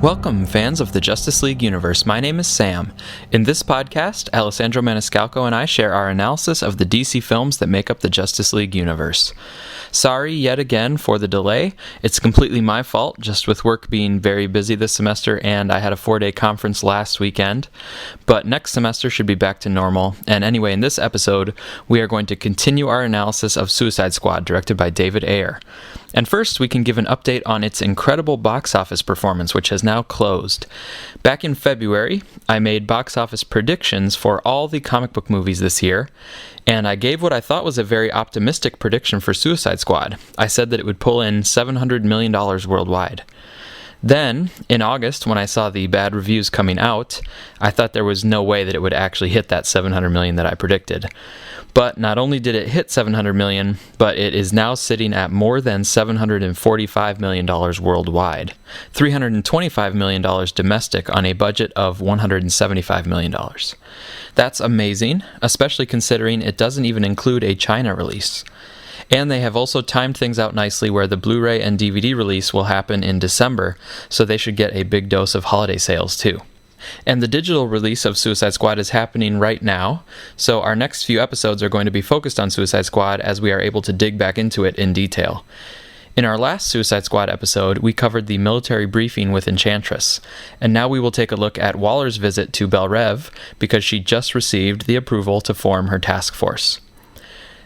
Welcome, fans of the Justice League universe. My name is Sam. In this podcast, Alessandro Maniscalco and I share our analysis of the DC films that make up the Justice League universe. Sorry yet again for the delay. It's completely my fault, just with work being very busy this semester, and I had a 4-day conference last weekend. But next semester should be back to normal. And anyway, in this episode, we are going to continue our analysis of Suicide Squad, directed by David Ayer. And first, we can give an update on its incredible box office performance, which has now closed. Back in February, I made box office predictions for all the comic book movies this year, and I gave what I thought was a very optimistic prediction for Suicide Squad. I said that it would pull in $700 million worldwide. Then, in August, when I saw the bad reviews coming out, I thought there was no way that it would actually hit that $700 million that I predicted. But not only did it hit $700 million, but it is now sitting at more than $745 million worldwide. $325 million domestic on a budget of $175 million. That's amazing, especially considering it doesn't even include a China release. And they have also timed things out nicely where the Blu-ray and DVD release will happen in December, so they should get a big dose of holiday sales too. And the digital release of Suicide Squad is happening right now, so our next few episodes are going to be focused on Suicide Squad as we are able to dig back into it in detail. In our last Suicide Squad episode, we covered the military briefing with Enchantress, and now we will take a look at Waller's visit to Belle Reve because she just received the approval to form her task force.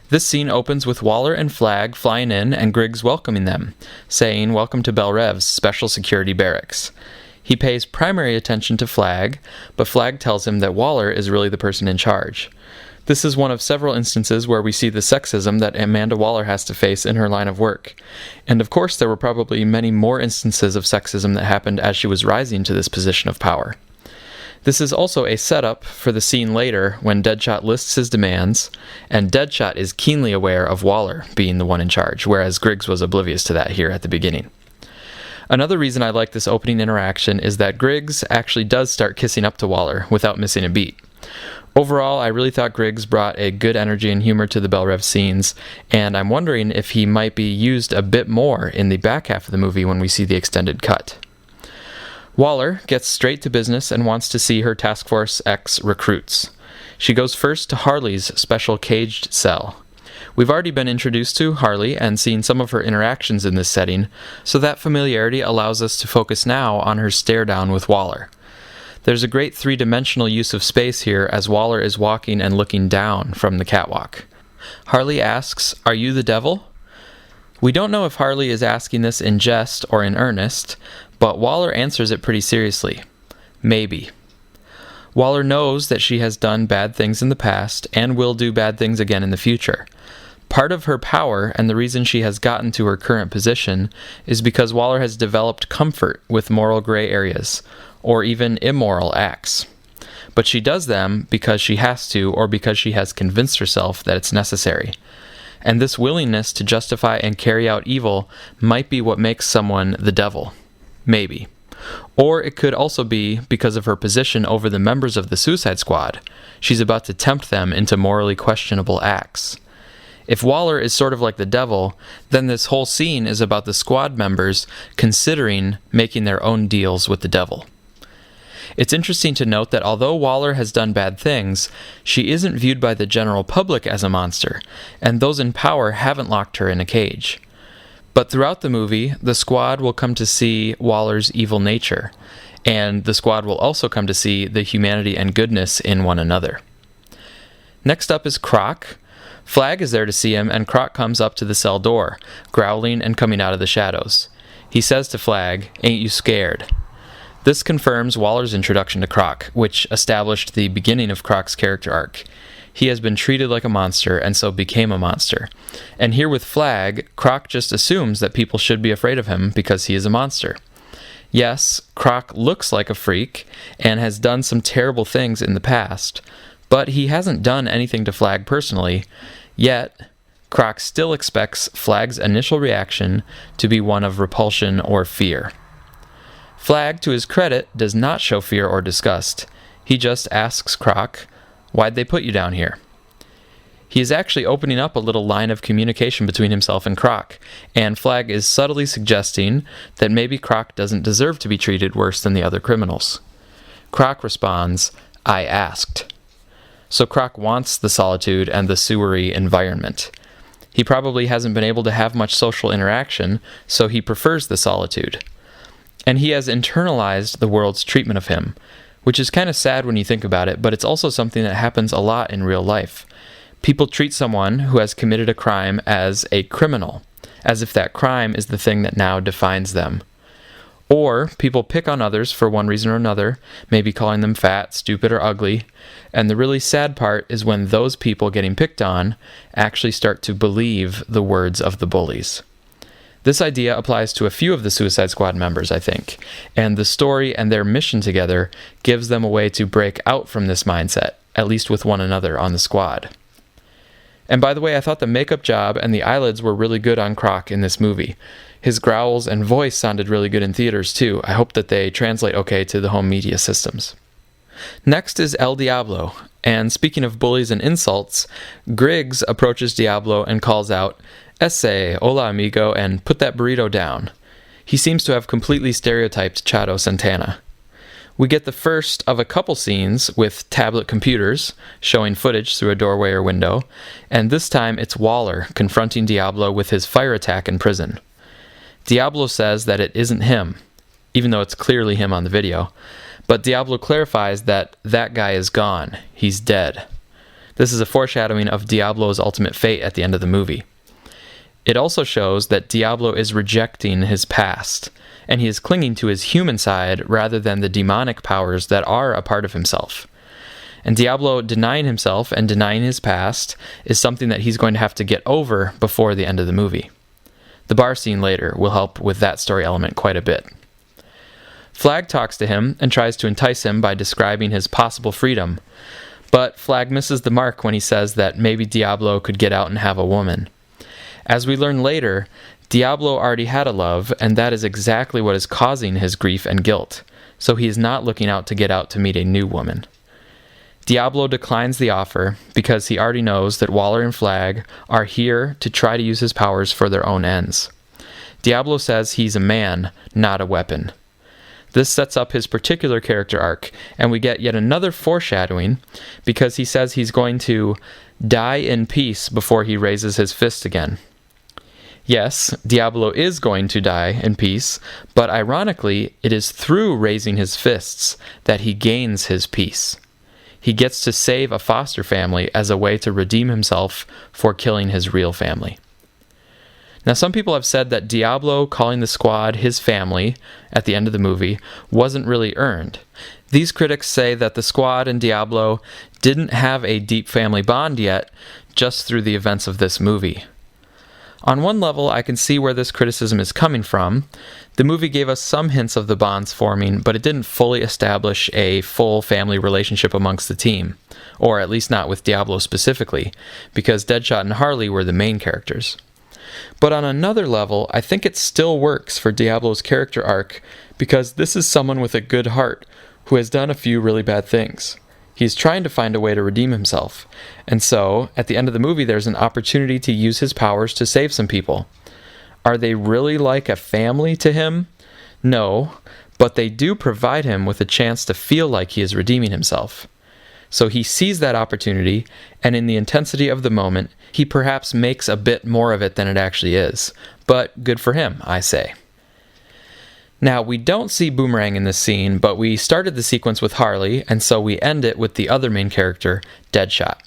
This scene opens with Waller and Flagg flying in and Griggs welcoming them, saying, "Welcome to Belle Reve's special security barracks." He pays primary attention to Flagg, but Flagg tells him that Waller is really the person in charge. This is one of several instances where we see the sexism that Amanda Waller has to face in her line of work. And of course, there were probably many more instances of sexism that happened as she was rising to this position of power. This is also a setup for the scene later when Deadshot lists his demands, and Deadshot is keenly aware of Waller being the one in charge, whereas Griggs was oblivious to that here at the beginning. Another reason I like this opening interaction is that Griggs actually does start kissing up to Waller without missing a beat. Overall, I really thought Griggs brought a good energy and humor to the Belle Reve scenes, and I'm wondering if he might be used a bit more in the back half of the movie when we see the extended cut. Waller gets straight to business and wants to see her Task Force X recruits. She goes first to Harley's special caged cell. We've already been introduced to Harley and seen some of her interactions in this setting, so that familiarity allows us to focus now on her stare down with Waller. There's a great three-dimensional use of space here as Waller is walking and looking down from the catwalk. Harley asks, "Are you the devil?" We don't know if Harley is asking this in jest or in earnest, but Waller answers it pretty seriously. Maybe. Waller knows that she has done bad things in the past and will do bad things again in the future. Part of her power and the reason she has gotten to her current position is because Waller has developed comfort with moral gray areas, or even immoral acts. But she does them because she has to or because she has convinced herself that it's necessary. And this willingness to justify and carry out evil might be what makes someone the devil. Maybe. Or it could also be because of her position over the members of the Suicide Squad. She's about to tempt them into morally questionable acts. If Waller is sort of like the devil, then this whole scene is about the squad members considering making their own deals with the devil. It's interesting to note that although Waller has done bad things, she isn't viewed by the general public as a monster, and those in power haven't locked her in a cage. But throughout the movie, the squad will come to see Waller's evil nature, and the squad will also come to see the humanity and goodness in one another. Next up is Croc. Flagg is there to see him, and Croc comes up to the cell door, growling and coming out of the shadows. He says to Flagg, "Ain't you scared?" This confirms Waller's introduction to Croc, which established the beginning of Croc's character arc. He has been treated like a monster and so became a monster. And here with Flagg, Croc just assumes that people should be afraid of him because he is a monster. Yes, Croc looks like a freak and has done some terrible things in the past, but he hasn't done anything to Flagg personally, yet Croc still expects Flagg's initial reaction to be one of repulsion or fear. Flagg, to his credit, does not show fear or disgust. He just asks Croc, "Why'd they put you down here?" He is actually opening up a little line of communication between himself and Croc, and Flagg is subtly suggesting that maybe Croc doesn't deserve to be treated worse than the other criminals. Croc responds, "I asked." So Croc wants the solitude and the sewery environment. He probably hasn't been able to have much social interaction, so he prefers the solitude. And he has internalized the world's treatment of him, which is kind of sad when you think about it, but it's also something that happens a lot in real life. People treat someone who has committed a crime as a criminal, as if that crime is the thing that now defines them. Or people pick on others for one reason or another, maybe calling them fat, stupid, or ugly, and the really sad part is when those people getting picked on actually start to believe the words of the bullies. This idea applies to a few of the Suicide Squad members, I think, and the story and their mission together gives them a way to break out from this mindset, at least with one another on the squad. And by the way, I thought the makeup job and the eyelids were really good on Croc in this movie. His growls and voice sounded really good in theaters too. I hope that they translate okay to the home media systems. Next is El Diablo, and speaking of bullies and insults, Griggs approaches Diablo and calls out, "Ese, hola amigo," and "put that burrito down." He seems to have completely stereotyped Chato Santana. We get the first of a couple scenes with tablet computers showing footage through a doorway or window, and this time it's Waller confronting Diablo with his fire attack in prison. Diablo says that it isn't him, even though it's clearly him on the video, but Diablo clarifies that that guy is gone, he's dead. This is a foreshadowing of Diablo's ultimate fate at the end of the movie. It also shows that Diablo is rejecting his past, and he is clinging to his human side rather than the demonic powers that are a part of himself. And Diablo denying himself and denying his past is something that he's going to have to get over before the end of the movie. The bar scene later will help with that story element quite a bit. Flagg talks to him and tries to entice him by describing his possible freedom, but Flagg misses the mark when he says that maybe Diablo could get out and have a woman. As we learn later, Diablo already had a love, and that is exactly what is causing his grief and guilt, so he is not looking out to get out to meet a new woman. Diablo declines the offer because he already knows that Waller and Flagg are here to try to use his powers for their own ends. Diablo says he's a man, not a weapon. This sets up his particular character arc, and we get yet another foreshadowing because he says he's going to die in peace before he raises his fist again. Yes, Diablo is going to die in peace, but ironically, it is through raising his fists that he gains his peace. He gets to save a foster family as a way to redeem himself for killing his real family. Now, some people have said that Diablo calling the squad his family at the end of the movie wasn't really earned. These critics say that the squad and Diablo didn't have a deep family bond yet, just through the events of this movie. On one level, I can see where this criticism is coming from. The movie gave us some hints of the bonds forming, but it didn't fully establish a full family relationship amongst the team, or at least not with Diablo specifically, because Deadshot and Harley were the main characters. But on another level, I think it still works for Diablo's character arc, because this is someone with a good heart who has done a few really bad things. He's trying to find a way to redeem himself. And so, at the end of the movie, there's an opportunity to use his powers to save some people. Are they really like a family to him? No, but they do provide him with a chance to feel like he is redeeming himself. So he sees that opportunity, and in the intensity of the moment, he perhaps makes a bit more of it than it actually is. But good for him, I say. Now, we don't see Boomerang in this scene, but we started the sequence with Harley, and so we end it with the other main character, Deadshot.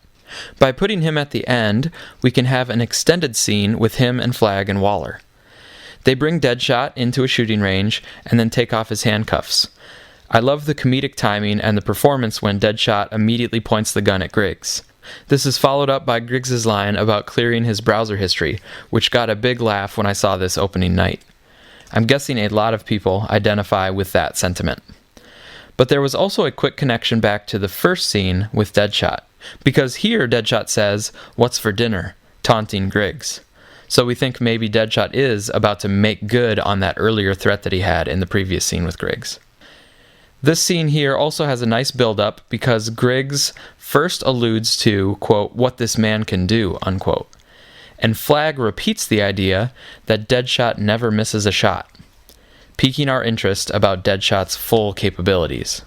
By putting him at the end, we can have an extended scene with him and Flagg and Waller. They bring Deadshot into a shooting range and then take off his handcuffs. I love the comedic timing and the performance when Deadshot immediately points the gun at Griggs. This is followed up by Griggs' line about clearing his browser history, which got a big laugh when I saw this opening night. I'm guessing a lot of people identify with that sentiment. But there was also a quick connection back to the first scene with Deadshot, because here Deadshot says, "What's for dinner?" taunting Griggs. So we think maybe Deadshot is about to make good on that earlier threat that he had in the previous scene with Griggs. This scene here also has a nice build-up because Griggs first alludes to, quote, what this man can do, unquote. And Flagg repeats the idea that Deadshot never misses a shot, piquing our interest about Deadshot's full capabilities.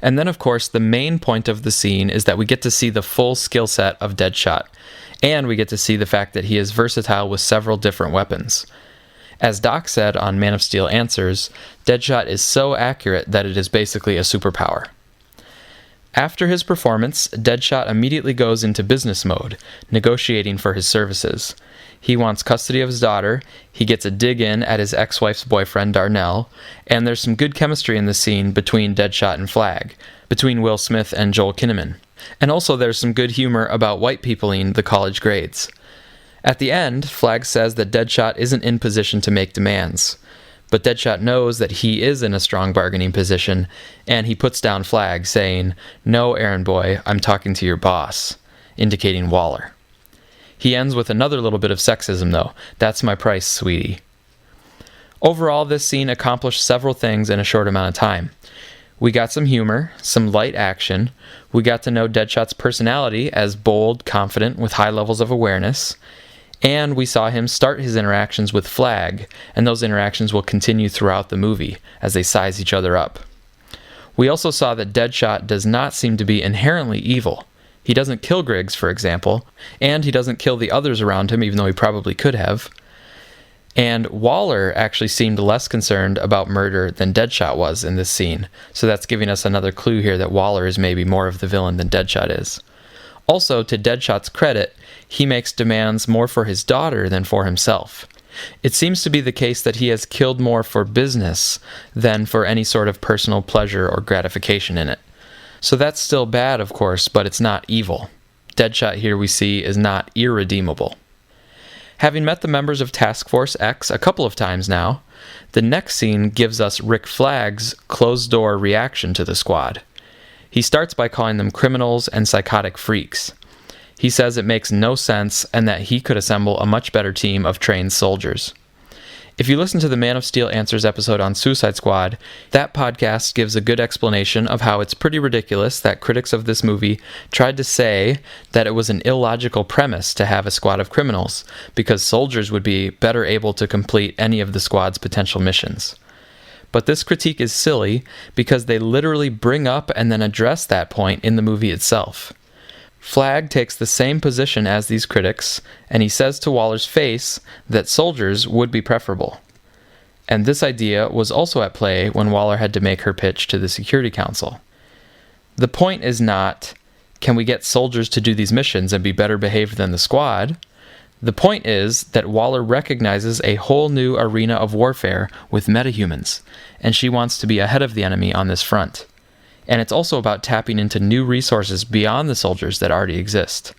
And then, of course, the main point of the scene is that we get to see the full skill set of Deadshot, and we get to see the fact that he is versatile with several different weapons. As Doc said on Man of Steel Answers, Deadshot is so accurate that it is basically a superpower. After his performance, Deadshot immediately goes into business mode, negotiating for his services. He wants custody of his daughter, he gets a dig in at his ex-wife's boyfriend Darnell, and there's some good chemistry in the scene between Deadshot and Flagg, between Will Smith and Joel Kinnaman. And also there's some good humor about white peopling the college grades. At the end, Flagg says that Deadshot isn't in position to make demands, but Deadshot knows that he is in a strong bargaining position, and he puts down Flagg, saying, "No, errand boy, I'm talking to your boss," indicating Waller. He ends with another little bit of sexism, though. "That's my price, sweetie." Overall, this scene accomplished several things in a short amount of time. We got some humor, some light action, we got to know Deadshot's personality as bold, confident, with high levels of awareness, and we saw him start his interactions with Flagg, and those interactions will continue throughout the movie as they size each other up. We also saw that Deadshot does not seem to be inherently evil. He doesn't kill Griggs, for example, and he doesn't kill the others around him, even though he probably could have. And Waller actually seemed less concerned about murder than Deadshot was in this scene, so that's giving us another clue here that Waller is maybe more of the villain than Deadshot is. Also, to Deadshot's credit, he makes demands more for his daughter than for himself. It seems to be the case that he has killed more for business than for any sort of personal pleasure or gratification in it. So that's still bad, of course, but it's not evil. Deadshot here we see is not irredeemable. Having met the members of Task Force X a couple of times now, the next scene gives us Rick Flagg's closed-door reaction to the squad. He starts by calling them criminals and psychotic freaks. He says it makes no sense and that he could assemble a much better team of trained soldiers. If you listen to the Man of Steel Answers episode on Suicide Squad, that podcast gives a good explanation of how it's pretty ridiculous that critics of this movie tried to say that it was an illogical premise to have a squad of criminals, because soldiers would be better able to complete any of the squad's potential missions. But this critique is silly because they literally bring up and then address that point in the movie itself. Flagg takes the same position as these critics, and he says to Waller's face that soldiers would be preferable. And this idea was also at play when Waller had to make her pitch to the Security Council. The point is not, can we get soldiers to do these missions and be better behaved than the squad? The point is that Waller recognizes a whole new arena of warfare with metahumans, and she wants to be ahead of the enemy on this front. And it's also about tapping into new resources beyond the soldiers that already exist.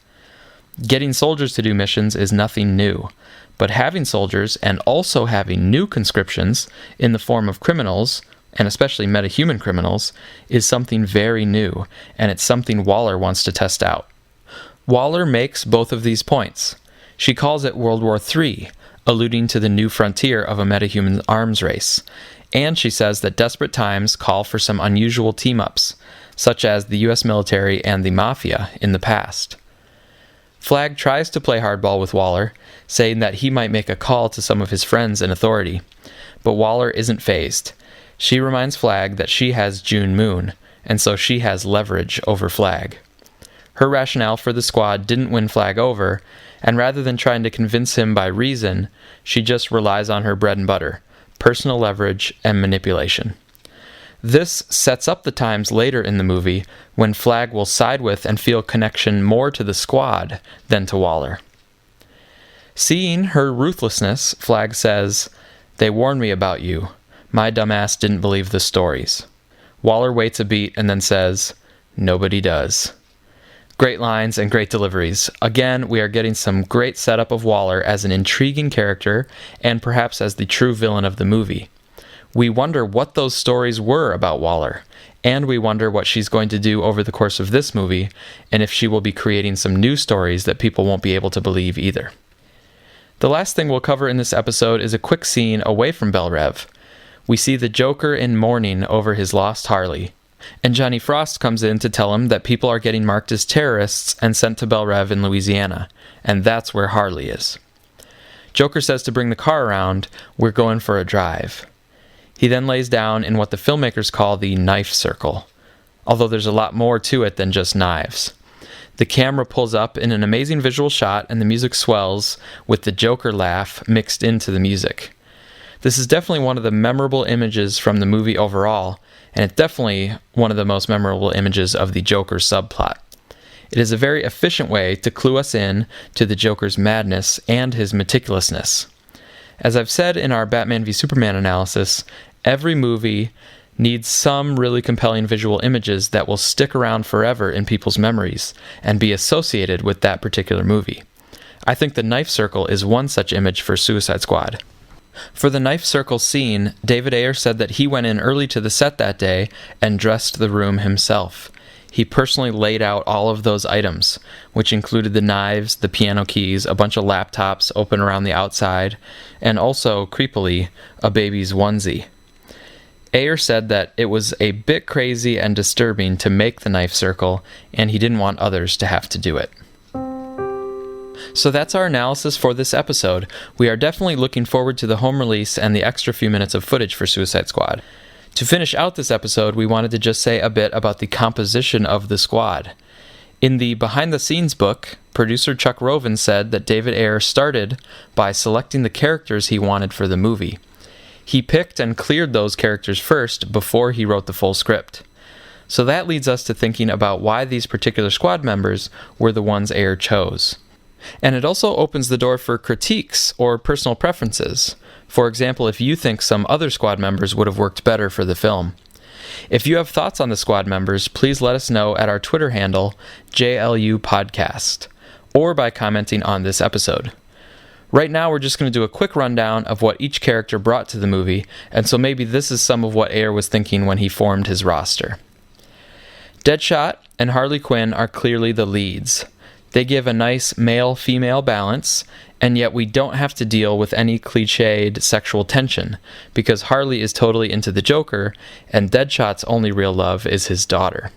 Getting soldiers to do missions is nothing new, but having soldiers and also having new conscriptions in the form of criminals, and especially metahuman criminals, is something very new, and it's something Waller wants to test out. Waller makes both of these points. She calls it World War III, alluding to the new frontier of a metahuman arms race, and she says that desperate times call for some unusual team-ups, such as the US military and the Mafia in the past. Flagg tries to play hardball with Waller, saying that he might make a call to some of his friends in authority, but Waller isn't fazed. She reminds Flagg that she has June Moon, and so she has leverage over Flagg. Her rationale for the squad didn't win Flagg over, and rather than trying to convince him by reason, she just relies on her bread and butter, personal leverage and manipulation. This sets up the times later in the movie when Flagg will side with and feel connection more to the squad than to Waller. Seeing her ruthlessness, Flagg says, "They warned me about you. My dumbass didn't believe the stories." Waller waits a beat and then says, "Nobody does." Great lines and great deliveries. Again, we are getting some great setup of Waller as an intriguing character and perhaps as the true villain of the movie. We wonder what those stories were about Waller, and we wonder what she's going to do over the course of this movie, and if she will be creating some new stories that people won't be able to believe either. The last thing we'll cover in this episode is a quick scene away from Belle Reve. We see the Joker in mourning over his lost Harley. And Johnny Frost comes in to tell him that people are getting marked as terrorists and sent to Belle Reve in Louisiana, and that's where Harley is. Joker says to bring the car around, we're going for a drive. He then lays down in what the filmmakers call the knife circle, although there's a lot more to it than just knives. The camera pulls up in an amazing visual shot and the music swells with the Joker laugh mixed into the music. This is definitely one of the memorable images from the movie overall, and it's definitely one of the most memorable images of the Joker subplot. It is a very efficient way to clue us in to the Joker's madness and his meticulousness. As I've said in our Batman v Superman analysis, every movie needs some really compelling visual images that will stick around forever in people's memories and be associated with that particular movie. I think the knife circle is one such image for Suicide Squad. For the knife circle scene, David Ayer said that he went in early to the set that day and dressed the room himself. He personally laid out all of those items, which included the knives, the piano keys, a bunch of laptops open around the outside, and also, creepily, a baby's onesie. Ayer said that it was a bit crazy and disturbing to make the knife circle, and he didn't want others to have to do it. So that's our analysis for this episode. We are definitely looking forward to the home release and the extra few minutes of footage for Suicide Squad. To finish out this episode, we wanted to just say a bit about the composition of the squad. In the behind-the-scenes book, producer Chuck Roven said that David Ayer started by selecting the characters he wanted for the movie. He picked and cleared those characters first before he wrote the full script. So that leads us to thinking about why these particular squad members were the ones Ayer chose. And it also opens the door for critiques or personal preferences. For example, if you think some other squad members would have worked better for the film. If you have thoughts on the squad members, please let us know at our Twitter handle, JLU Podcast, or by commenting on this episode. Right now, we're just going to do a quick rundown of what each character brought to the movie, and so maybe this is some of what Ayer was thinking when he formed his roster. Deadshot and Harley Quinn are clearly the leads. They give a nice male-female balance, and yet we don't have to deal with any cliched sexual tension, because Harley is totally into the Joker, and Deadshot's only real love is his daughter.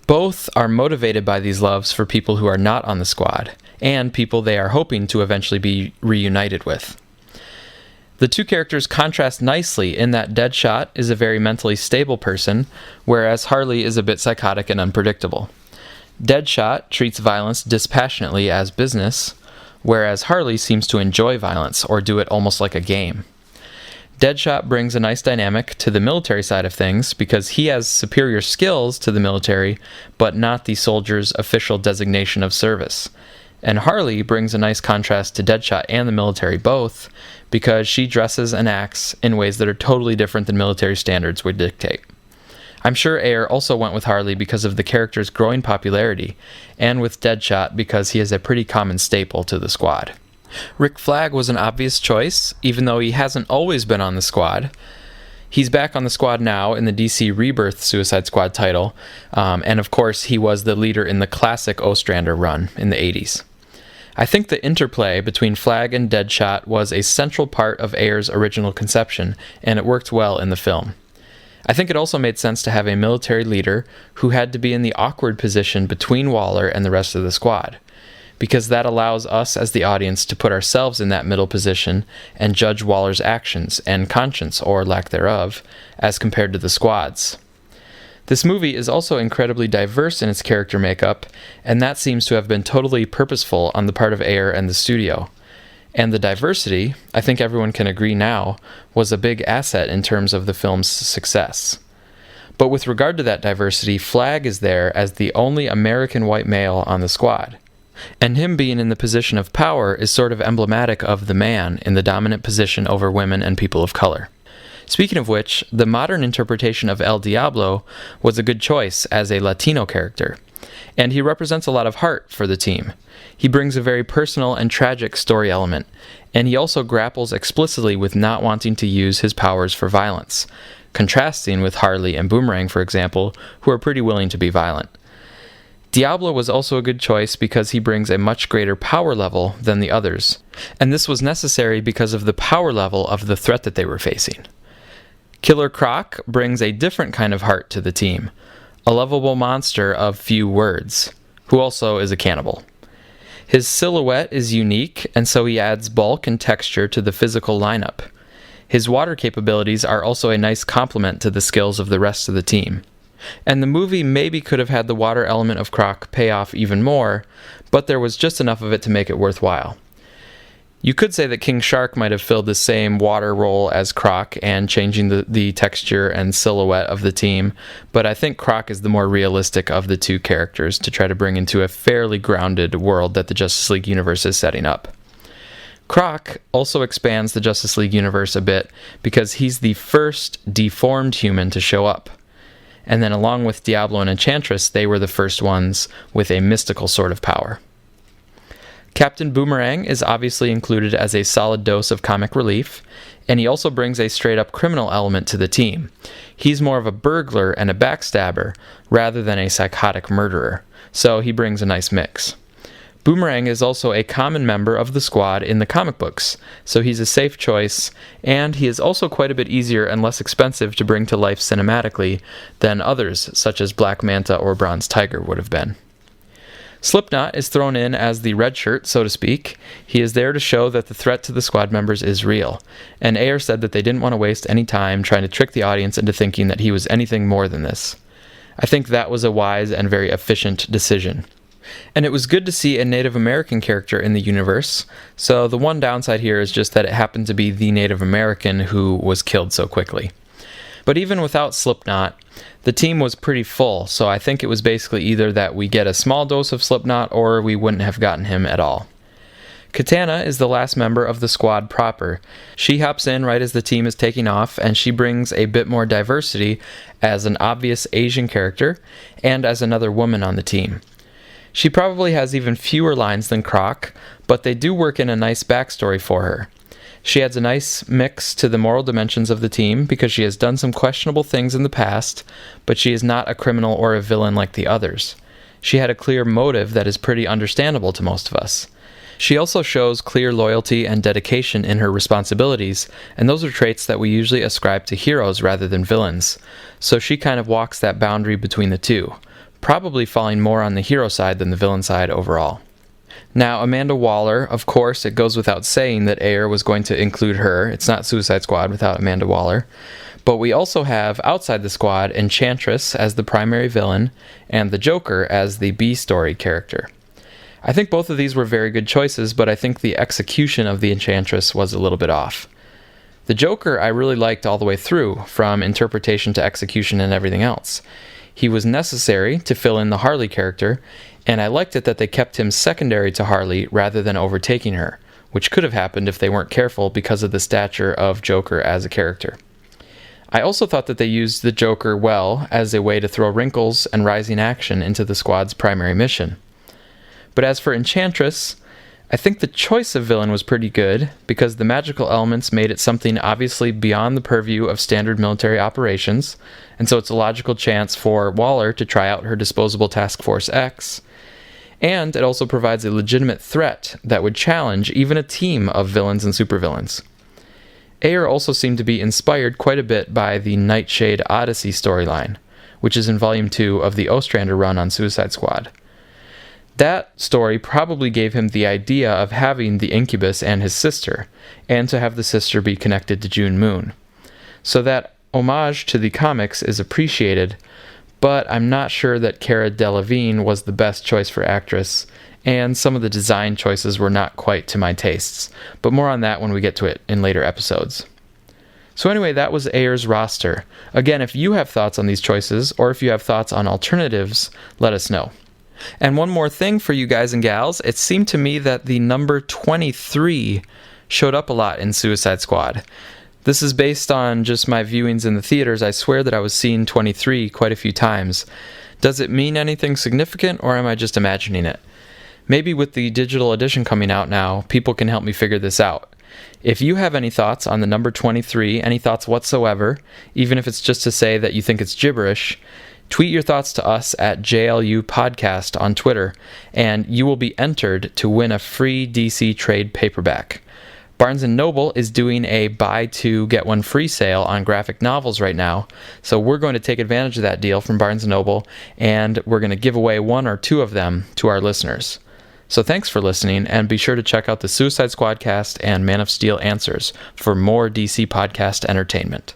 Both are motivated by these loves for people who are not on the squad, and people they are hoping to eventually be reunited with. The two characters contrast nicely in that Deadshot is a very mentally stable person, whereas Harley is a bit psychotic and unpredictable. Deadshot treats violence dispassionately as business, whereas Harley seems to enjoy violence or do it almost like a game. Deadshot brings a nice dynamic to the military side of things because he has superior skills to the military, but not the soldier's official designation of service. And Harley brings a nice contrast to Deadshot and the military both because she dresses and acts in ways that are totally different than military standards would dictate. I'm sure Ayer also went with Harley because of the character's growing popularity, and with Deadshot because he is a pretty common staple to the squad. Rick Flagg was an obvious choice, even though he hasn't always been on the squad. He's back on the squad now in the DC Rebirth Suicide Squad title, and of course he was the leader in the classic Ostrander run in the 80s. I think the interplay between Flagg and Deadshot was a central part of Ayer's original conception, and it worked well in the film. I think it also made sense to have a military leader who had to be in the awkward position between Waller and the rest of the squad, because that allows us as the audience to put ourselves in that middle position and judge Waller's actions and conscience, or lack thereof, as compared to the squad's. This movie is also incredibly diverse in its character makeup, and that seems to have been totally purposeful on the part of Ayer and the studio. And the diversity, I think everyone can agree now, was a big asset in terms of the film's success. But with regard to that diversity, Flagg is there as the only American white male on the squad. And him being in the position of power is sort of emblematic of the man in the dominant position over women and people of color. Speaking of which, the modern interpretation of El Diablo was a good choice as a Latino character, and he represents a lot of heart for the team. He brings a very personal and tragic story element, and he also grapples explicitly with not wanting to use his powers for violence, contrasting with Harley and Boomerang, for example, who are pretty willing to be violent. Diablo was also a good choice because he brings a much greater power level than the others, and this was necessary because of the power level of the threat that they were facing. Killer Croc brings a different kind of heart to the team, a lovable monster of few words, who also is a cannibal. His silhouette is unique, and so he adds bulk and texture to the physical lineup. His water capabilities are also a nice complement to the skills of the rest of the team. And the movie maybe could have had the water element of Croc pay off even more, but there was just enough of it to make it worthwhile. You could say that King Shark might have filled the same water role as Croc and changing the texture and silhouette of the team, but I think Croc is the more realistic of the two characters to try to bring into a fairly grounded world that the Justice League universe is setting up. Croc also expands the Justice League universe a bit because he's the first deformed human to show up. And then along with Diablo and Enchantress, they were the first ones with a mystical sort of power. Captain Boomerang is obviously included as a solid dose of comic relief, and he also brings a straight-up criminal element to the team. He's more of a burglar and a backstabber, rather than a psychotic murderer, so he brings a nice mix. Boomerang is also a common member of the squad in the comic books, so he's a safe choice, and he is also quite a bit easier and less expensive to bring to life cinematically than others, such as Black Manta or Bronze Tiger would have been. Slipknot is thrown in as the red shirt, so to speak. He is there to show that the threat to the squad members is real, and Ayer said that they didn't want to waste any time trying to trick the audience into thinking that he was anything more than this. I think that was a wise and very efficient decision. And it was good to see a Native American character in the universe, so the one downside here is just that it happened to be the Native American who was killed so quickly. But even without Slipknot, the team was pretty full, so I think it was basically either that we get a small dose of Slipknot or we wouldn't have gotten him at all. Katana is the last member of the squad proper. She hops in right as the team is taking off, and she brings a bit more diversity as an obvious Asian character and as another woman on the team. She probably has even fewer lines than Croc, but they do work in a nice backstory for her. She adds a nice mix to the moral dimensions of the team because she has done some questionable things in the past, but she is not a criminal or a villain like the others. She had a clear motive that is pretty understandable to most of us. She also shows clear loyalty and dedication in her responsibilities, and those are traits that we usually ascribe to heroes rather than villains, so she kind of walks that boundary between the two, probably falling more on the hero side than the villain side overall. Now, Amanda Waller, of course, it goes without saying that Ayer was going to include her. It's not Suicide Squad without Amanda Waller. But we also have, outside the squad, Enchantress as the primary villain, and the Joker as the B-story character. I think both of these were very good choices, but I think the execution of the Enchantress was a little bit off. The Joker I really liked all the way through, from interpretation to execution and everything else. He was necessary to fill in the Harley character, and I liked it that they kept him secondary to Harley rather than overtaking her, which could have happened if they weren't careful because of the stature of Joker as a character. I also thought that they used the Joker well as a way to throw wrinkles and rising action into the squad's primary mission. But as for Enchantress, I think the choice of villain was pretty good because the magical elements made it something obviously beyond the purview of standard military operations, and so it's a logical chance for Waller to try out her disposable Task Force X, and it also provides a legitimate threat that would challenge even a team of villains and supervillains. Ayer also seemed to be inspired quite a bit by the Nightshade Odyssey storyline, which is in Volume 2 of the Ostrander run on Suicide Squad. That story probably gave him the idea of having the Incubus and his sister, and to have the sister be connected to June Moon. So that homage to the comics is appreciated, but I'm not sure that Cara Delevingne was the best choice for actress, and some of the design choices were not quite to my tastes, but more on that when we get to it in later episodes. So anyway, that was Ayer's roster. Again, if you have thoughts on these choices, or if you have thoughts on alternatives, let us know. And one more thing for you guys and gals, it seemed to me that the number 23 showed up a lot in Suicide Squad. This is based on just my viewings in the theaters. I swear that I was seeing 23 quite a few times. Does it mean anything significant, or am I just imagining it? Maybe with the digital edition coming out now, people can help me figure this out. If you have any thoughts on the number 23, any thoughts whatsoever, even if it's just to say that you think it's gibberish, tweet your thoughts to us at JLU Podcast on Twitter, and you will be entered to win a free DC trade paperback. Barnes & Noble is doing a buy two, get one free sale on graphic novels right now, so we're going to take advantage of that deal from Barnes & Noble, and we're going to give away one or two of them to our listeners. So thanks for listening, and be sure to check out the Suicide Squad cast and Man of Steel Answers for more DC podcast entertainment.